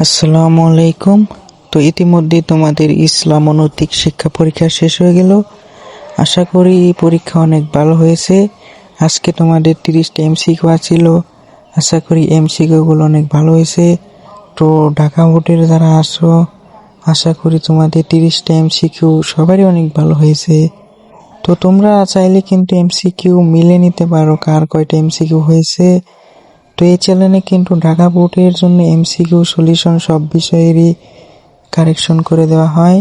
আসসালামু আলাইকুম। তো ইতিমধ্যে তোমাদের ইসলাম ও নৈতিক শিক্ষা পরীক্ষা শেষ হয়ে গেল। আশা করি পরীক্ষা অনেক ভালো হয়েছে। আজকে তোমাদের 30টা এমসিকিউ ছিল। আশা করি এমসিকিউগুলো অনেক ভালো হয়েছে। তো ঢাকা বোর্ডের যারা আসো, আশা করি তোমাদের 30টা এমসিকিউ সবারই অনেক ভালো হয়েছে। তো তোমরা চাইলে কিন্তু এমসিকিউ মিলে নিতে পারো কার কয়টা এমসিকিউ হয়েছে। তো এই চ্যানেলে কিন্তু ঢাকা বোর্ডের জন্য এমসিকিউ সলিউশন সব বিষয়েরই কারেকশন করে দেওয়া হয়।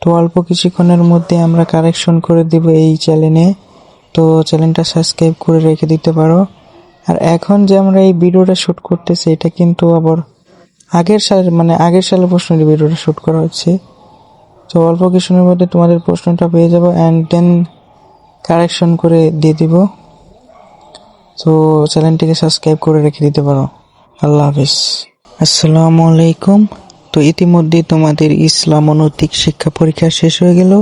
তো অল্প কিছুক্ষণের মধ্যে আমরা কারেকশন করে দেব এই চ্যানেলে। তো চ্যানেলটা সাবস্ক্রাইব করে রেখে দিতে পারো। আর এখন যে আমরা এই ভিডিওটা শ্যুট করতেছি, এটা কিন্তু আবার আগের সালের প্রশ্নের ভিডিওটা শ্যুট করা হচ্ছে। তো অল্প কিছুক্ষণের মধ্যে তোমাদের প্রশ্নটা পেয়ে যাবো অ্যান্ড দেন কারেকশন করে দিয়ে দিব। তো চ্যানেলটিকে সাবস্ক্রাইব করে রেখে দিতে পারো। আল্লাহ হাফিজ। আসসালামু আলাইকুম। তো ইতিমধ্যে তোমাদের ইসলাম ও নৈতিক শিক্ষা পরীক্ষা শেষ হয়ে গেল।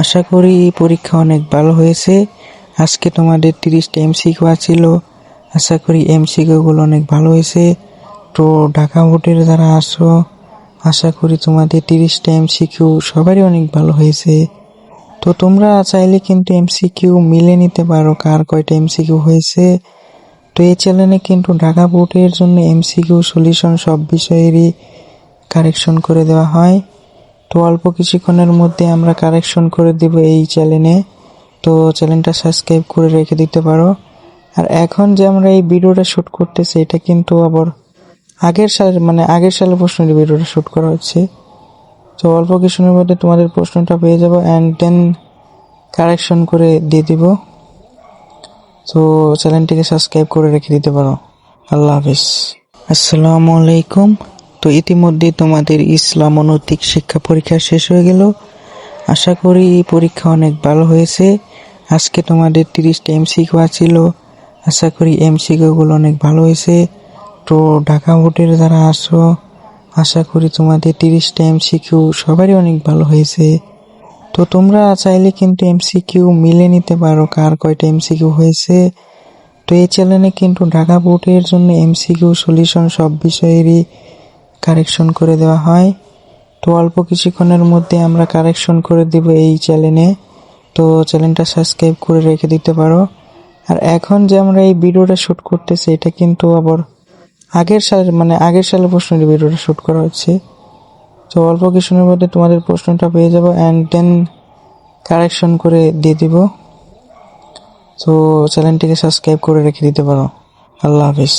আশা করি পরীক্ষা অনেক ভালো হয়েছে। আজকে তোমাদের 30টা এমসিকিউ ছিল। আশা করি এমসিকিউগুলো অনেক ভালো হয়েছে। তো ঢাকা বোর্ডের যারা আসো, আশা করি তোমাদের 30টা এমসিকিউ সবারই অনেক ভালো হয়েছে। তো তোমরা চাইলে কিন্তু এমসিকিউ মিলে নিতে পারো কার কয়টা এমসিকিউ হয়েছে। তো এই চ্যানেলে কিন্তু ঢাকা বোর্ডের জন্য এমসিকিউ সলিউশন সব বিষয়েরই কারেকশন করে দেওয়া হয়। তো অল্প কিছুক্ষণের মধ্যে আমরা কারেকশন করে দেব এই চ্যানেলে। তো চ্যানেলটা সাবস্ক্রাইব করে রেখে দিতে পারো। আর এখন যে আমরা এই ভিডিওটা শ্যুট করতেছি, এটা কিন্তু আবার আগের সালের প্রশ্নের ভিডিওটা শ্যুট করা হচ্ছে। তো অল্প কিছুক্ষণের মধ্যে তোমাদের প্রশ্নটা পেয়ে যাবো অ্যান্ড দেন কারেকশন করে দিয়ে দিব। তো চ্যানেলটিকে সাবস্ক্রাইব করে রেখে দিতে পারো। আল্লাহ হাফিজ। আসসালামু আলাইকুম। তো ইতিমধ্যে তোমাদের ইসলাম ও নৈতিক শিক্ষা পরীক্ষা শেষ হয়ে গেল। আশা করি পরীক্ষা অনেক ভালো হয়েছে। আজকে তোমাদের 30টা এমসিকিউ ছিল। আশা করি এমসিকিউগুলো অনেক ভালো হয়েছে। তো ঢাকা বোর্ডের যারা আসো, আশা করি তোমাদের 30টা এমসিকিউ সবারই অনেক ভালো হয়েছে। তো তোমরা চাইলে কিন্তু এমসিকিউ মিলে নিতে পারো কার কয়টা এমসিকিউ হয়েছে। তো এই চ্যানেলে কিন্তু ঢাকা বোর্ডের জন্য এমসিকিউ সলিউশন সব বিষয়েরই কারেকশন করে দেওয়া হয়। তো অল্প কিছুক্ষণের মধ্যে আমরা কারেকশন করে দেব এই চ্যানেলে। তো চ্যানেলটা সাবস্ক্রাইব করে রেখে দিতে পারো। আর এখন যে আমরা এই ভিডিওটা শ্যুট করতেছি, এটা কিন্তু আবার আগের সালের প্রশ্নের ভিডিওটা শ্যুট করা হচ্ছে। তো অল্প কিছুক্ষণের মধ্যে তোমাদের প্রশ্নটা পেয়ে যাবো অ্যান্ড দেন কারেকশন করে দিয়ে দিব। তো চ্যানেলটিকে সাবস্ক্রাইব করে রেখে দিতে পারো। আল্লাহ হাফিজ।